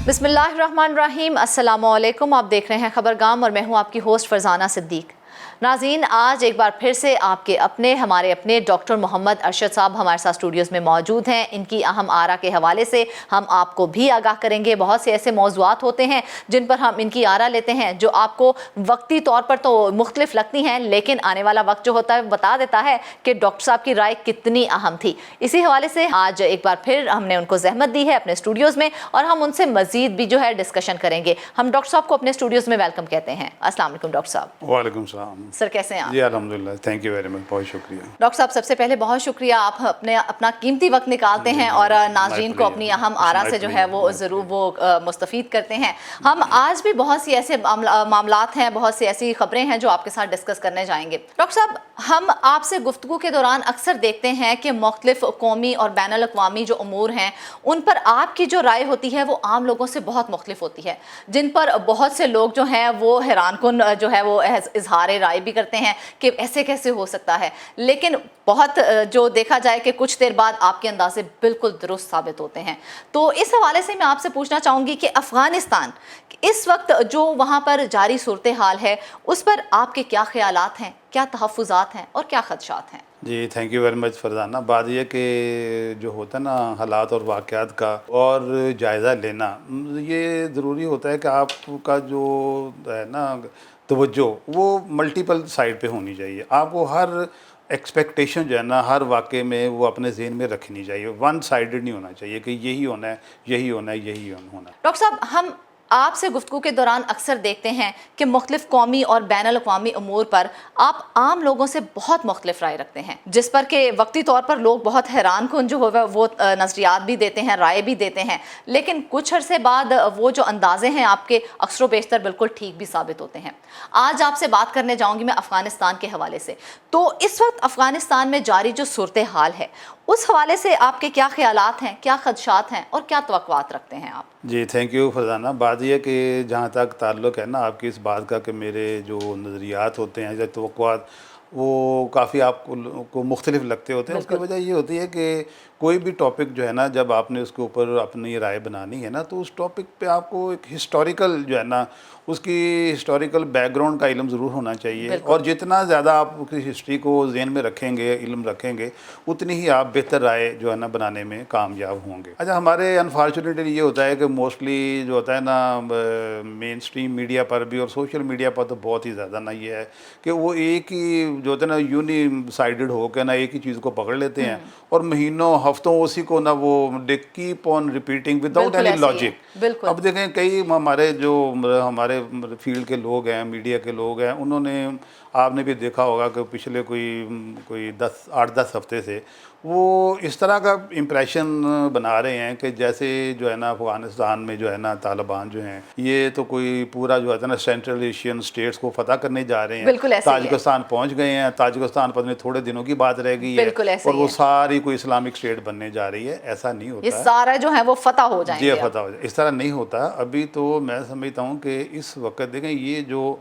बिस्मिल्लाहिर्रहमानिर्रहीम, अस्सलामुअलैकुम। आप देख रहे हैं खबरगाम और मैं हूं आपकी होस्ट फरजाना सिद्दीक। नाज़रीन, आज एक बार फिर से हमारे अपने डॉक्टर मोहम्मद अरशद साहब हमारे साथ स्टूडियोज़ में मौजूद हैं। इनकी अहम आरा के हवाले से हम आपको भी आगाह करेंगे। बहुत से ऐसे मौज़ूआत होते हैं जिन पर हम इनकी आरा लेते हैं जो आपको वक्ती तौर पर तो मुख्तलिफ लगती हैं, लेकिन आने वाला वक्त जो होता है बता देता है कि डॉक्टर साहब की राय कितनी अहम थी। इसी हवाले से आज एक बार फिर हमने उनको ज़हमत दी है अपने स्टूडियोज़ में और हम उनसे मज़ीद भी जो है डिस्कशन करेंगे। हम डॉक्टर साहब को अपने स्टूडियोज़ में वेलकम कहते हैं। अस्सलाम वालेकुम डॉक्टर साहब। वालेकुम सलाम सर, कैसे हैं आप? जी अल्हम्दुलिल्लाह, थैंक यू वेरी मच, बहुत शुक्रिया। डॉक्टर साहब, सबसे पहले बहुत शुक्रिया, आप अपना कीमती वक्त निकालते हैं और नाज़रीन को अपनी अहम आरा से जो है वो ज़रूर वो मुस्तफ़ीद करते हैं। हम आज भी बहुत सी ऐसे मामलात हैं, बहुत सी ऐसी ख़बरें हैं जो आपके साथ डिस्कस करने जाएंगे। डॉक्टर साहब, हम आपसे गुफ्तगू के दौरान अक्सर देखते हैं कि मुख्तलिफ कौमी और बैनुल अक़वामी जो उमूर हैं उन पर आपकी जो राय होती है वो आम लोगों से बहुत मुख्तलिफ होती है, जिन पर बहुत से लोग जो हैं वो हैरानकुन जो है वो इजहार राय भी करते हैं कि ऐसे कैसे हो सकता है, लेकिन बहुत जो देखा जाए कि कुछ देर बाद आपके अंदाजे बिल्कुल दुरुस्त साबित होते हैं। तो इस हवाले से मैं आपसे पूछना चाहूँगी कि अफ़गानिस्तान इस वक्त जो वहाँ पर जारी सूरत हाल है उस पर आपके क्या ख़यालात हैं, क्या तहफ़्फ़ुज़ात हैं और क्या ख़दशात हैं? जी thank you very much Farzana. बात यह कि जो होता है ना हालात और वाक़यात का और जायज़ा लेना, ये ज़रूरी होता है कि आपका जो है ना तवज्जो वो मल्टीपल साइड पे होनी चाहिए। आपको हर एक्सपेक्टेशन जो है ना हर वाक़े में वो अपने ज़हन में रखनी चाहिए। वन साइडेड नहीं होना चाहिए कि यही होना है, यही होना है, यही होना है। डॉक्टर साहब, हम आपसे गुफ्तगू के दौरान अक्सर देखते हैं कि मुख्तलिफ कौमी और बैनुल अक़वामी उमूर पर आप आम लोगों से बहुत मुख्तलिफ राय रखते हैं, जिस पर कि वक्ती तौर पर लोग बहुत हैरान कन जो होगा वो नज़रियात भी देते हैं, राय भी देते हैं, लेकिन कुछ अरसे बाद वो जो अंदाज़े हैं आपके अक्सर बेशतर बिल्कुल ठीक भी साबित होते हैं। आज आपसे बात करने जाऊँगी मैं अफ़गानिस्तान के हवाले से। तो इस वक्त अफ़गानिस्तान में जारी जो सूरत हाल है उस हवाले से आपके क्या ख़यालात हैं, क्या ख़दशात हैं और क्या तवक्कुआत रखते हैं आप? जी थैंक यू फरजाना। बात यह कि जहाँ तक ताल्लुक़ है ना आपकी इस बात का कि मेरे जो नज़रियात होते हैं या तवक्कुआत वो काफ़ी आपको मुख्तलिफ लगते होते हैं। उसकी वजह ये होती है कि कोई भी टॉपिक जो है ना जब आपने उसके ऊपर अपनी राय बनानी है ना तो उस टॉपिक पे आपको एक हिस्टोरिकल जो है ना उसकी हिस्टोरिकल बैकग्राउंड का इल्म ज़रूर होना चाहिए। और जितना ज़्यादा आप उसकी हिस्ट्री को ज़हन में रखेंगे, इल्म रखेंगे, उतनी ही आप बेहतर राय जो है ना बनाने में कामयाब होंगे। अच्छा, हमारे अनफॉर्चुनेटली ये होता है कि मोस्टली जो होता है ना मेन स्ट्रीम मीडिया पर भी और सोशल मीडिया पर तो बहुत ही ज़्यादा ना ये है कि वो एक ही जो होता है ना यूनी साइडेड हो के ना एक ही चीज़ को पकड़ लेते हैं और महीनों हफ्तों उसी को ना वो they keep on repeating without any logic. अब देखें कई हमारे फील्ड के लोग हैं, मीडिया के लोग हैं, उन्होंने आपने भी देखा होगा कि पिछले कोई 8-10 हफ्ते से वो इस तरह का इम्प्रेशन बना रहे हैं कि जैसे जो है ना अफ़गानिस्तान में जो है ना तालिबान जो हैं ये तो कोई पूरा जो है ना सेंट्रल एशियन स्टेट्स को फतह करने जा रहे हैं। ताजिकिस्तान पहुंच गए हैं, ताजिकिस्तान पर थोड़े दिनों की बात रह गई है और वो सारी कोई इस्लामिक स्टेट बनने जा रही है। ऐसा नहीं होता, ये सारा जो है वो फतह हो जाएंगे। जी फतह हो जाए, इस तरह नहीं होता। अभी तो मैं समझता हूँ कि इस वक्त देखें ये जो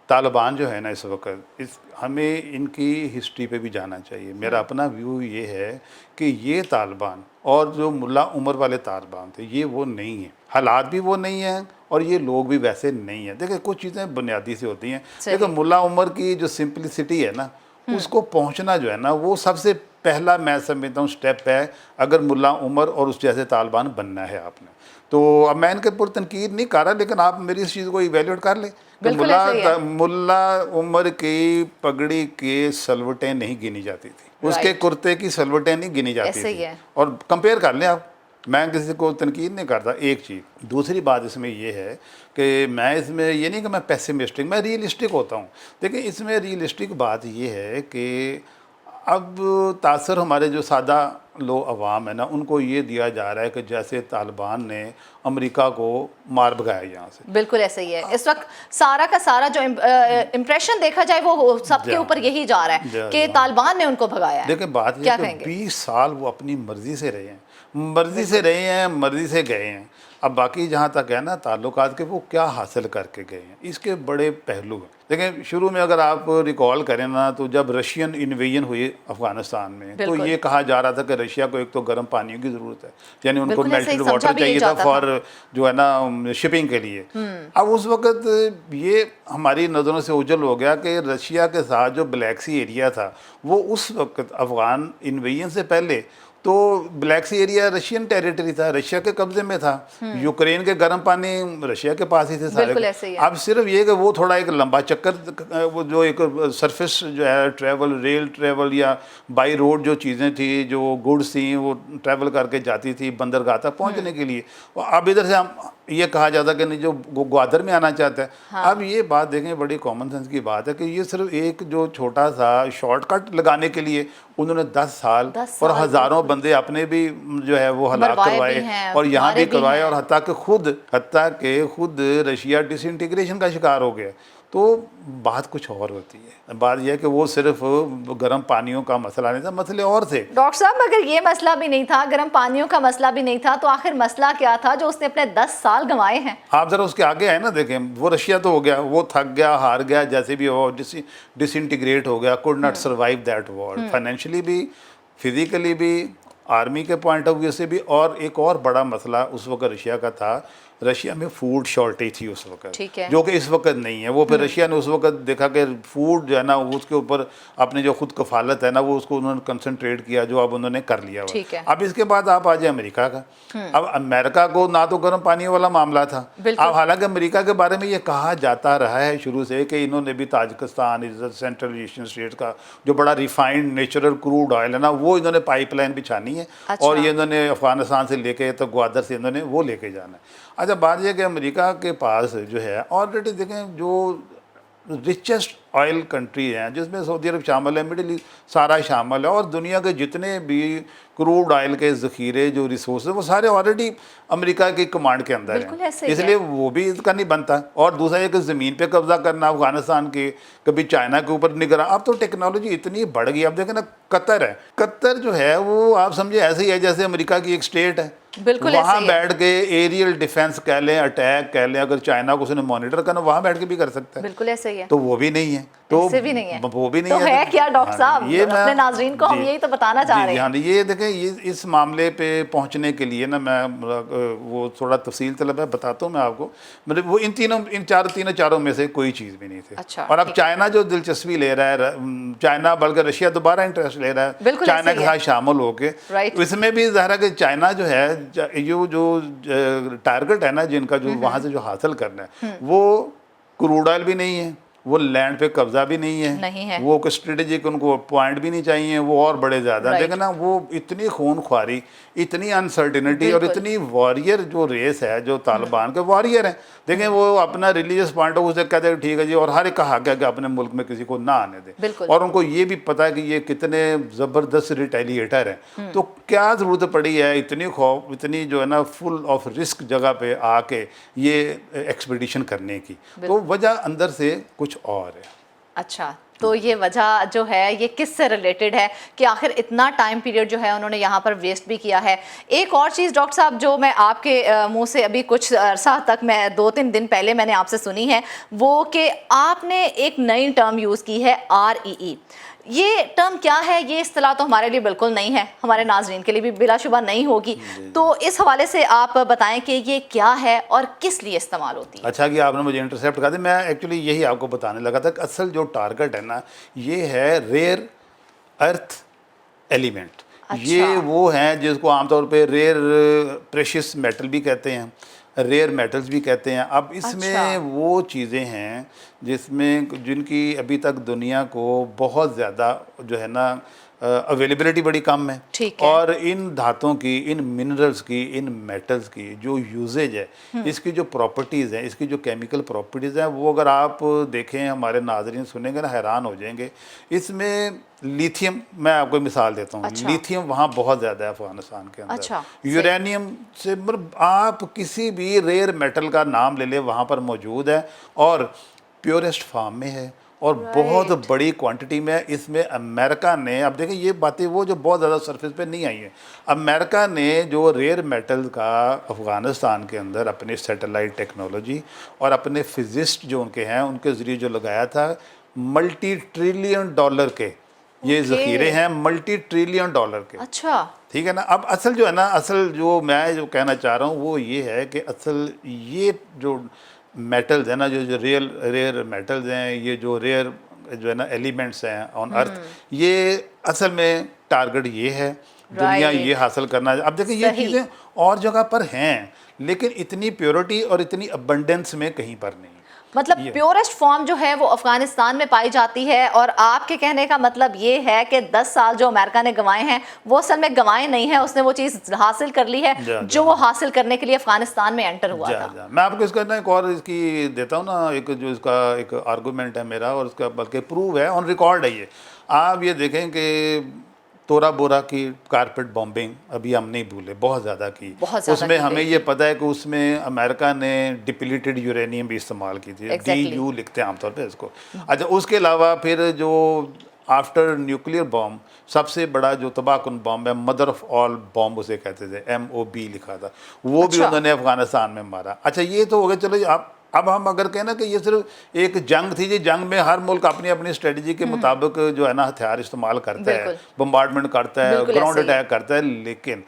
तालिबान जो है ना इस वक्त हमें इनकी हिस्ट्री पे भी जाना चाहिए। मेरा अपना व्यू ये है कि ये तालिबान और जो मुल्ला उमर वाले तालिबान थे ये वो नहीं है, हालात भी वो नहीं हैं और ये लोग भी वैसे नहीं हैं। देखिए कुछ चीज़ें बुनियादी से होती हैं। देखो मुल्ला उमर की जो सिंपलिसिटी है ना उसको पहुंचना जो है ना वो सबसे पहला मैं समझता हूँ स्टेप है अगर मुल्ला उमर और उस जैसे तालिबान बनना है आपने। तो अब मैं इनके पुर तनकीद नहीं कर रहा, लेकिन आप मेरी इस चीज़ को इवेल्यूएट कर लें कि मुल्ला उमर की पगड़ी के सलवटें नहीं गिनी जाती थी, उसके कुर्ते की सलवटें नहीं गिनी जाती थी। और कंपेयर कर लें आप, मैं किसी को तनकीद नहीं करता। एक चीज़। दूसरी बात इसमें ये है कि मैं इसमें ये नहीं कि मैं पेसिमिस्टिक, मैं रियलिस्टिक होता हूँ। देखिए इसमें रियलिस्टिक बात ये है कि अब तासर हमारे जो सादा लोग अवाम है ना उनको ये दिया जा रहा है कि जैसे तालिबान ने अमेरिका को मार भगाया यहाँ से। बिल्कुल ऐसा ही है। इस वक्त सारा का सारा जो इम्प्रेशन देखा जाए वो सबके ऊपर यही जा रहा है कि तालिबान ने उनको भगाया है। देखिए बात ये है कि 20 साल वो अपनी मर्जी से रहे हैं, मर्ज़ी से रहे हैं, मर्ज़ी से गए हैं। अब बाकी जहाँ तक है ना ताल्लुकात के, वो क्या हासिल करके गए हैं, इसके बड़े पहलू हैं। देखिए शुरू में अगर आप रिकॉल करें ना, तो जब रशियन इन्वेजन हुई अफ़गानिस्तान में, तो ये कहा जा रहा था कि रशिया को एक तो गर्म पानी की ज़रूरत है, यानी उनको मेल्टेड वाटर चाहिए था फॉर जो है ना शिपिंग के लिए। अब उस वक्त ये हमारी नज़रों से ओझल हो गया कि रशिया के साथ जो ब्लैक सी एरिया था, वो उस वक्त अफ़गान इन्वेजन से पहले तो ब्लैक सी एरिया रशियन टेरिटरी था, रशिया के कब्जे में था। यूक्रेन के गर्म पानी रशिया के पास ही थे सारे। अब सिर्फ ये कि वो थोड़ा एक लंबा चक्कर, वो जो एक सरफेस जो है ट्रैवल, रेल ट्रैवल या बाई रोड जो चीज़ें थी, जो गुड्स थी, वो ट्रैवल करके जाती थी बंदरगाह तक पहुँचने के लिए। अब इधर से हम ये कहा जाता कि नहीं जो ग्वादर में आना चाहता है। हाँ। अब ये बात देखें, बड़ी कॉमन सेंस की बात है कि ये सिर्फ एक जो छोटा सा शॉर्टकट लगाने के लिए उन्होंने 10 साल और हज़ारों बंदे अपने भी जो है वो हलाक करवाए और यहाँ भी करवाए, और हत्ता के खुद रशिया डिसइंटीग्रेशन का शिकार हो गया। तो बात कुछ और होती है। बात यह है कि वो सिर्फ गर्म पानियों का मसला नहीं था, मसले और थे। डॉक्टर साहब, अगर ये मसला भी नहीं था, गर्म पानियों का मसला भी नहीं था, तो आखिर मसला क्या था जो उसने अपने 10 साल गंवाए हैं? आप जरा उसके आगे है ना, देखें, वो रशिया तो हो गया, वो थक गया, हार गया, जैसे भी हो, डिसइंटीग्रेट हो गया, could not survive that war, financially भी, फिजिकली भी, आर्मी के पॉइंट ऑफ व्यू से भी। और एक और बड़ा मसला उस वक्त रशिया का था, रशिया में फूड शॉर्टेज थी उस वक्त, जो कि इस वक्त नहीं है। वो फिर रशिया ने उस वक्त देखा कि फूड जो है ना, उसके ऊपर अपनी जो खुद कफालत है ना, वो उसको उन्होंने कंसंट्रेट किया, जो अब उन्होंने कर लिया हुआ। अब इसके बाद आप आ जाए अमेरिका का। अब अमेरिका को ना तो गर्म पानी वाला मामला था। अब हालांकि अमेरिका के बारे में ये कहा जाता रहा है शुरू से कि इन्होंने भी ताजिकिस्तान, सेंट्रल एशियन स्टेट का जो बड़ा रिफाइंड नेचुरल क्रूड ऑयल है ना, वो इन्होंने पाइपलाइन बिछानी है। और ये इन्होंने अफगानिस्तान से लेके तो ग्वादर से इन्होंने वो लेके जाना है। अच्छा, बात यह कि अमेरिका के पास जो है ऑलरेडी देखें, जो रिचेस्ट ऑयल कंट्री हैं, जिसमें सऊदी अरब शामिल है, मिडिल ईस्ट सारा शामिल है, और दुनिया के जितने भी क्रूड ऑयल के ज़ख़ीरे जो रिसोर्स वो सारे ऑलरेडी अमेरिका की कमांड के अंदर हैं, इसलिए वो भी इसका नहीं बनता। और दूसरा एक ज़मीन पे कब्जा करना अफगानिस्तान के, कभी चाइना के ऊपर निगरान। अब तो टेक्नोलॉजी इतनी बढ़ गई। अब देखें ना, कतर है, कतर जो है वो आप समझे ऐसे ही है जैसे अमेरिका की एक स्टेट है। वहाँ बैठ के एरियल डिफेंस कह लें, अटैक कह लें, अगर चाइना को उसने मॉनिटर करना, वहाँ बैठ के भी कर सकता है। बिल्कुल ऐसे ही है। तो वो भी नहीं है, तो भी नहीं है, वो भी नहीं तो है क्या डॉक्टर साहब? ये अपने नाज़रीन को हम यही तो बताना चाह रहे हैं। हाँ, ये देखें, ये इस मामले पे पहुंचने के लिए ना, मैं वो थोड़ा तफसील तलब है, बताता हूँ मैं आपको। मतलब वो इन चारों में से कोई चीज़ भी नहीं थी। अच्छा, और अब चाइना जो दिलचस्पी ले रहा है, चाइना बल्कि रशिया दोबारा इंटरेस्ट ले रहा है चाइना के साथ शामिल होके। इसमें भी ज़ाहिर है कि चाइना जो है, जो टारगेट है ना जिनका, जो वहाँ से जो हासिल करना है, वो क्रूड ऑयल भी नहीं है, वो लैंड पे कब्जा भी नहीं है, वो स्ट्रेटेजिक उनको पॉइंट भी नहीं चाहिए, वो और बड़े ज़्यादा देखें ना, वो इतनी खूनख्वारी, इतनी अनसर्टिनिटी और इतनी वॉरियर जो रेस है, जो तालिबान के वॉरियर हैं। देखें, वो अपना रिलीजियस पॉइंट ऑफ व्यू से कहते हैं ठीक है जी, और हर एक का हक है कि अपने मुल्क में किसी को ना आने दें, और उनको ये भी पता है कि ये कितने ज़बरदस्त रिटेलिएटर हैं। तो क्या ज़रूरत पड़ी है इतनी खौफ, इतनी जो है ना फुल ऑफ रिस्क जगह पे आके ये एक्सपीडिशन करने की? तो वजह अंदर से कुछ और है। अच्छा, तो ये वजह जो है ये किस से रिलेटेड है कि आखिर इतना टाइम पीरियड जो है उन्होंने यहाँ पर वेस्ट भी किया है? एक और चीज़ डॉक्टर साहब जो मैं आपके मुंह से अभी कुछ अरसा तक, मैं 2-3 दिन पहले मैंने आपसे सुनी है, वो कि आपने एक नई टर्म यूज़ की है, REE। ये टर्म क्या है? ये इस्तिलाह तो हमारे लिए बिल्कुल नहीं है, हमारे नाज़रीन के लिए भी बिलाशुबा नहीं होगी, तो इस हवाले से आप बताएं कि ये क्या है और किस लिए इस्तेमाल होती है? अच्छा कि आपने मुझे इंटरसेप्ट कर दिया, मैं एक्चुअली यही आपको बताने लगा था कि असल जो टारगेट है ना, ये है रेयर अर्थ एलिमेंट। ये वो हैं जिसको आमतौर पे रेयर प्रेशियस मेटल भी कहते हैं, रेयर मेटल्स भी कहते हैं। अब इसमें वो चीज़ें हैं जिनकी अभी तक दुनिया को बहुत ज़्यादा जो है ना अवेलेबिलिटी बड़ी कम है, और इन धातों की, इन मिनरल्स की, इन मेटल्स की जो यूजेज है, इसकी जो प्रॉपर्टीज़ हैं, इसकी जो केमिकल प्रॉपर्टीज़ हैं, वो अगर आप देखें, हमारे नाज़रीन सुनेंगे ना हैरान हो जाएंगे। इसमें लिथियम, मैं आपको मिसाल देता हूँ, लिथियम वहाँ बहुत ज़्यादा है अफगानिस्तान के अंदर। यूरेनियम से आप किसी भी रेयर मेटल का नाम ले ले, वहाँ पर मौजूद है और प्योरेस्ट फॉर्म में है, اور بہت بڑی کوانٹٹی میں اس میں امریکہ نے، اب دیکھیں یہ باتیں وہ جو بہت زیادہ سرفیس پہ نہیں آئی ہیں، امریکہ نے جو ریئر میٹل کا افغانستان کے اندر اپنی سیٹلائٹ ٹیکنالوجی اور اپنے فزسٹ جو ان کے ہیں ان کے ذریعے جو لگایا تھا، ملٹی ٹریلین ڈالر کے یہ ذخیرے ہیں، ملٹی ٹریلین ڈالر کے. اچھا ٹھیک ہے نا. اب اصل جو ہے نا، اصل جو میں جو کہنا چاہ رہا ہوں وہ یہ ہے کہ اصل یہ جو میٹلز ہیں نا، جو ریئر میٹلز ہیں، یہ جو ریئر جو ہے نا ایلیمنٹس ہیں آن ارتھ، یہ اصل میں ٹارگٹ یہ ہے، دنیا یہ حاصل کرنا ہے. اب دیکھیں یہ چیزیں اور جگہ پر ہیں لیکن اتنی پیورٹی اور اتنی ابنڈنس میں کہیں پر نہیں. مطلب پیورسٹ فارم جو ہے وہ افغانستان میں پائی جاتی ہے، اور آپ کے کہنے کا مطلب یہ ہے کہ 10 سال جو امریکہ نے گنوائے ہیں وہ اصل میں گنوائے نہیں ہیں، اس نے وہ چیز حاصل کر لی ہے جو وہ حاصل کرنے کے لیے افغانستان میں انٹر ہوا تھا. میں آپ کو اس کا ایک اور اس کی دیتا ہوں نا، ایک جو اس کا ایک آرگومنٹ ہے میرا، اور اس کا بلکہ پروو ہے، آن ریکارڈ ہے یہ. آپ یہ دیکھیں کہ تورا بورا کی کارپیٹ بامبنگ ابھی ہم نہیں بھولے، بہت زیادہ کی. اس میں ہمیں یہ پتہ ہے کہ اس میں امریکہ نے ڈپلیٹڈ یورینیم بھی استعمال کی تھی، DU لکھتے ہیں عام طور پہ اس کو. اچھا اس کے علاوہ پھر جو آفٹر نیوکلیئر بام سب سے بڑا جو تباہ کن بام ہے، مدر آف آل بام اسے کہتے تھے، MOB لکھا تھا، وہ بھی انہوں نے افغانستان میں مارا. اچھا یہ تو ہو گیا. چلو اب ہم اگر کہیں نا کہ یہ صرف ایک جنگ تھی، جنگ میں ہر ملک اپنی اپنی اسٹریٹجی کے مطابق جو ہے نا ہتھیار استعمال کرتا ہے، بمبارڈمنٹ کرتا ہے، گراؤنڈ اٹیک کرتا ہے. لیکن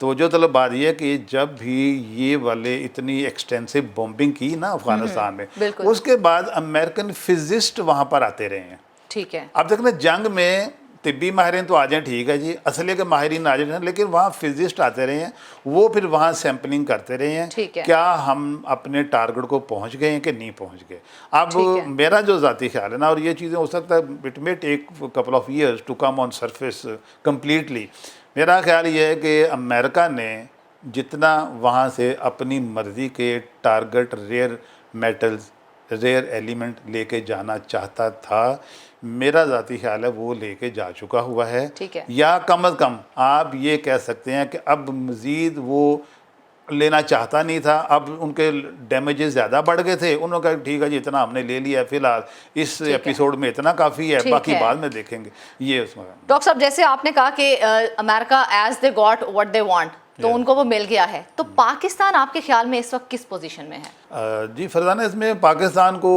توجہ طلب بات یہ ہے کہ جب بھی یہ والے اتنی ایکسٹینسو بمبنگ کی نا افغانستان میں، اس کے بعد امریکن فزسٹ وہاں پر آتے رہے ہیں. ٹھیک ہے. اب دیکھنا جنگ میں طبی ماہرین تو آ جائیں، ٹھیک ہے جی، اصلیہ کے ماہرین آ جائیں، لیکن وہاں فزسٹ آتے رہے ہیں، وہ پھر وہاں سیمپلنگ کرتے رہے ہیں کیا ہم اپنے ٹارگٹ کو پہنچ گئے ہیں کہ نہیں پہنچ گئے. اب میرا جو ذاتی خیال ہے نا، اور یہ چیزیں ہو سکتا ہے it may take couple of years to come on surface completely. میرا خیال یہ ہے کہ امریکہ نے جتنا وہاں سے اپنی مرضی کے target rare metals, rare element لے کے جانا چاہتا تھا، میرا ذاتی خیال ہے وہ لے کے جا چکا ہوا ہے. یا کم از کم آپ یہ کہہ سکتے ہیں کہ اب مزید وہ لینا چاہتا نہیں تھا. اب ان کے ڈیمیجز زیادہ بڑھ گئے تھے، انہوں نے کہا ٹھیک ہے جی اتنا ہم نے لے لیا ہے، فی الحال اس ایپیسوڈ میں اتنا کافی ہے، باقی بعد میں دیکھیں گے. یہ اس میں ڈاکٹر صاحب جیسے آپ نے کہا کہ امریکہ as they got what they want, تو ان کو وہ مل گیا ہے، تو پاکستان آپ کے خیال میں اس وقت کس پوزیشن میں ہے؟ جی فرزانہ، اس میں پاکستان کو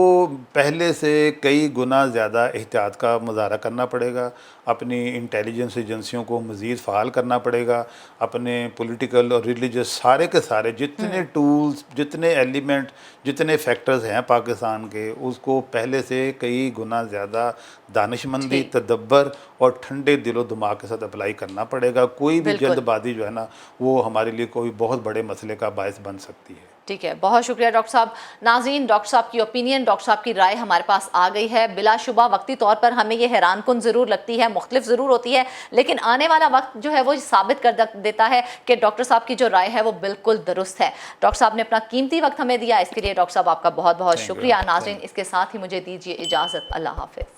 پہلے سے کئی گنا زیادہ احتیاط کا مظاہرہ کرنا پڑے گا، اپنی انٹیلیجنس ایجنسیوں کو مزید فعال کرنا پڑے گا، اپنے پولیٹیکل اور ریلیجس سارے کے سارے جتنے ٹولز، جتنے ایلیمنٹ، جتنے فیکٹرز ہیں پاکستان کے، اس کو پہلے سے کئی گنا زیادہ دانش مندی، تدبر اور ٹھنڈے دل و دماغ کے ساتھ اپلائی کرنا پڑے گا. کوئی بھی جلد بازی جو ہے نا وہ ہمارے لیے کوئی بہت بڑے مسئلے کا باعث بن سکتی ہے. ٹھیک ہے، بہت شکریہ ڈاکٹر صاحب. ناظرین، ڈاکٹر صاحب کی اوپینین، ڈاکٹر صاحب کی رائے ہمارے پاس آ گئی ہے. بلا شبہ وقتی طور پر ہمیں یہ حیران کن ضرور لگتی ہے، مختلف ضرور ہوتی ہے، لیکن آنے والا وقت جو ہے وہ ثابت کر دیتا ہے کہ ڈاکٹر صاحب کی جو رائے ہے وہ بالکل درست ہے. ڈاکٹر صاحب نے اپنا قیمتی وقت ہمیں دیا، اس کے لیے ڈاکٹر صاحب آپ کا بہت بہت شکریہ. ناظرین، اس کے ساتھ ہی مجھے دیجیے اجازت. اللہ حافظ.